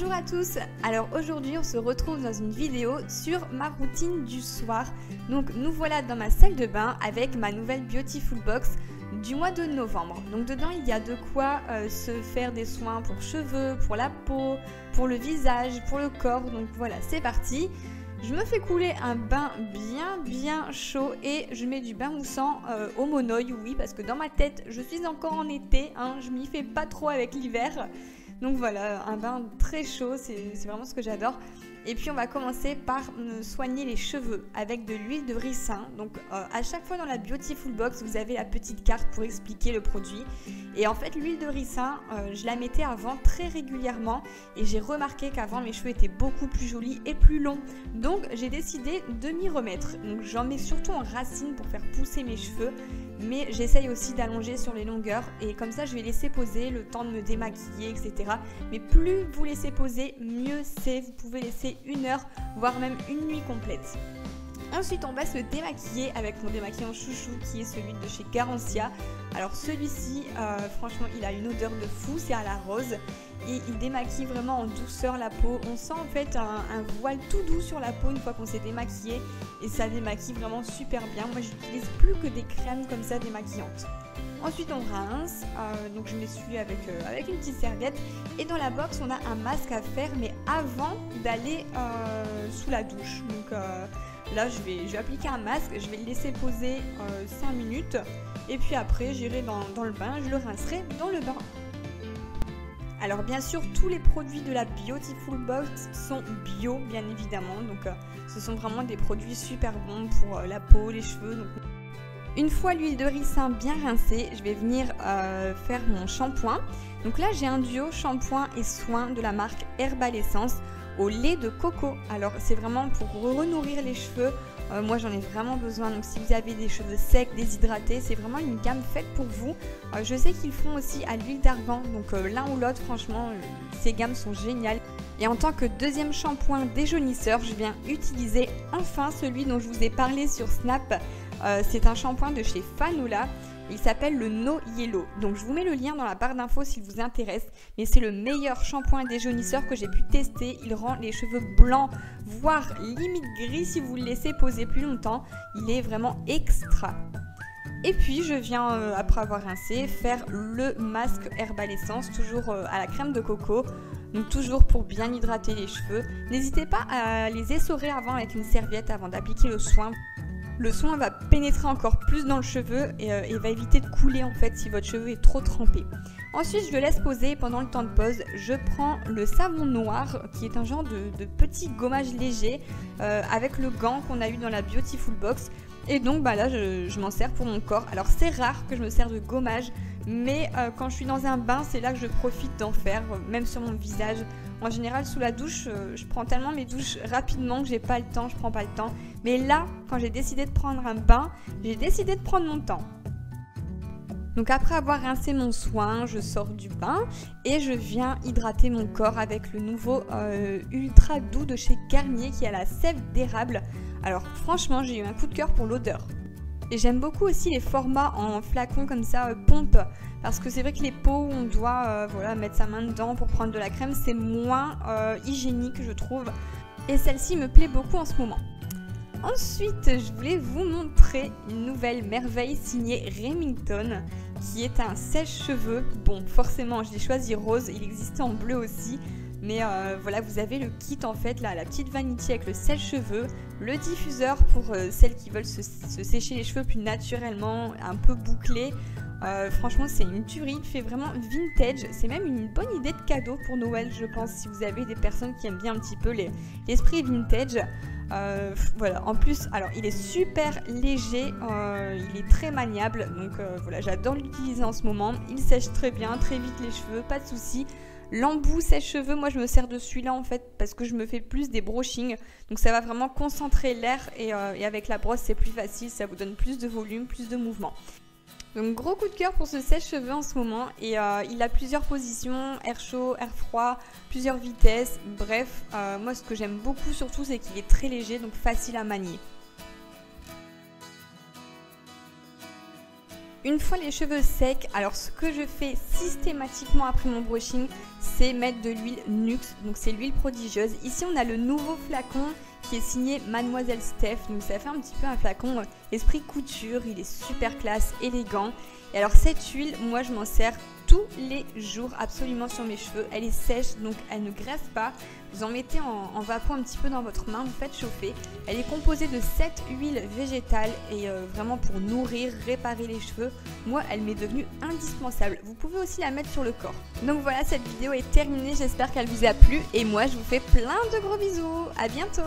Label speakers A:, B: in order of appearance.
A: Bonjour à tous. Alors aujourd'hui on se retrouve dans une vidéo sur ma routine du soir. Donc nous voilà dans ma salle de bain avec ma nouvelle Beautiful Box du mois de novembre. Donc dedans il y a de quoi se faire des soins pour cheveux, pour la peau, pour le visage, pour le corps. Donc voilà, c'est parti. Je me fais couler un bain bien chaud et je mets du bain moussant au monoï, oui, parce que dans ma tête je suis encore en été, hein, je m'y fais pas trop avec l'hiver. Donc voilà, un bain très chaud, c'est vraiment ce que j'adore. Et puis on va commencer par me soigner les cheveux avec de l'huile de ricin. Donc à chaque fois dans la Beautiful Box, vous avez la petite carte pour expliquer le produit. Et en fait, l'huile de ricin, je la mettais avant très régulièrement. Et j'ai remarqué qu'avant, mes cheveux étaient beaucoup plus jolis et plus longs. Donc j'ai décidé de m'y remettre. Donc j'en mets surtout en racines pour faire pousser mes cheveux. Mais j'essaye aussi d'allonger sur les longueurs. Et comme ça, je vais laisser poser le temps de me démaquiller, etc. Mais plus vous laissez poser, mieux c'est. Vous pouvez laisser 1 heure, voire même une nuit complète. Ensuite, on va se démaquiller avec mon démaquillant chouchou qui est celui de chez Garancia. Alors celui-ci, franchement, il a une odeur de fou, c'est à la rose. Et il démaquille vraiment en douceur la peau. On sent en fait un voile tout doux sur la peau une fois qu'on s'est démaquillé. Et ça démaquille vraiment super bien. Moi, j'utilise plus que des crèmes comme ça démaquillantes. Ensuite on rince, donc je m'essuie avec une petite serviette. Et dans la box on a un masque à faire, mais avant d'aller sous la douche. Donc là je vais appliquer un masque, je vais le laisser poser 5 minutes. Et puis après j'irai dans le bain, je le rincerai dans le bain. Alors bien sûr tous les produits de la Beautiful Box sont bio bien évidemment. Donc ce sont vraiment des produits super bons pour la peau, les cheveux. Donc, une fois l'huile de ricin bien rincée, je vais venir faire mon shampoing. Donc là, j'ai un duo shampoing et soin de la marque Herbal Essence au lait de coco. Alors, c'est vraiment pour renourrir les cheveux. Moi, j'en ai vraiment besoin. Donc, si vous avez des cheveux secs, déshydratés, c'est vraiment une gamme faite pour vous. Je sais qu'ils font aussi à l'huile d'argan. Donc, l'un ou l'autre, franchement, ces gammes sont géniales. Et en tant que deuxième shampoing déjaunisseur, je viens utiliser enfin celui dont je vous ai parlé sur Snap. C'est un shampoing de chez Fanula, il s'appelle le No Yellow. Donc je vous mets le lien dans la barre d'infos s'il vous intéresse. Mais c'est le meilleur shampoing déjaunisseur que j'ai pu tester. Il rend les cheveux blancs, voire limite gris si vous le laissez poser plus longtemps. Il est vraiment extra. Et puis je viens, après avoir rincé, faire le masque Herbal Essence, toujours à la crème de coco. Donc toujours pour bien hydrater les cheveux. N'hésitez pas à les essorer avant avec une serviette avant d'appliquer le soin. Le soin va pénétrer encore plus dans le cheveu et va éviter de couler en fait si votre cheveu est trop trempé. Ensuite, je le laisse poser. Pendant le temps de pause, je prends le savon noir qui est un genre de petit gommage léger avec le gant qu'on a eu dans la Beautiful Box. Et donc là, je m'en sers pour mon corps. Alors c'est rare que je me sers de gommage, mais quand je suis dans un bain, c'est là que je profite d'en faire, même sur mon visage. En général, sous la douche, je prends tellement mes douches rapidement que j'ai pas le temps, je prends pas le temps. Mais là, quand j'ai décidé de prendre un bain, j'ai décidé de prendre mon temps. Donc après avoir rincé mon soin, je sors du bain et je viens hydrater mon corps avec le nouveau ultra doux de chez Garnier qui a la sève d'érable. Alors franchement, j'ai eu un coup de cœur pour l'odeur. Et j'aime beaucoup aussi les formats en flacon comme ça, pompe. Parce que c'est vrai que les pots où on doit mettre sa main dedans pour prendre de la crème, c'est moins hygiénique je trouve. Et celle-ci me plaît beaucoup en ce moment. Ensuite, je voulais vous montrer une nouvelle merveille signée Remington, qui est un sèche-cheveux. Bon, forcément, je l'ai choisi rose, il existait en bleu aussi. Mais voilà, vous avez le kit en fait, là, la petite vanity avec le sèche-cheveux, le diffuseur pour celles qui veulent se sécher les cheveux plus naturellement, un peu bouclé. Franchement, c'est une tuerie, il fait vraiment vintage. C'est même une bonne idée de cadeau pour Noël, je pense, si vous avez des personnes qui aiment bien un petit peu l'esprit vintage. Voilà, en plus, alors il est super léger, il est très maniable, donc voilà, j'adore l'utiliser en ce moment. Il sèche très bien, très vite les cheveux, pas de soucis. L'embout sèche-cheveux, moi je me sers de celui-là en fait parce que je me fais plus des brushings. Donc ça va vraiment concentrer l'air et avec la brosse c'est plus facile, ça vous donne plus de volume, plus de mouvement. Donc gros coup de cœur pour ce sèche-cheveux en ce moment et il a plusieurs positions, air chaud, air froid, plusieurs vitesses, bref, moi ce que j'aime beaucoup surtout c'est qu'il est très léger donc facile à manier. Une fois les cheveux secs, alors ce que je fais systématiquement après mon brushing, c'est mettre de l'huile Nuxe, donc c'est l'huile prodigieuse. Ici on a le nouveau flacon qui est signé Mademoiselle Steph, donc ça fait un petit peu un flacon esprit couture, il est super classe, élégant. Et alors cette huile, moi je m'en sers tous les jours absolument sur mes cheveux, elle est sèche donc elle ne graisse pas. Vous en mettez en vapeur un petit peu dans votre main, vous faites chauffer. Elle est composée de 7 huiles végétales et vraiment pour nourrir, réparer les cheveux. Moi, elle m'est devenue indispensable. Vous pouvez aussi la mettre sur le corps. Donc voilà, cette vidéo est terminée. J'espère qu'elle vous a plu et moi, je vous fais plein de gros bisous. À bientôt.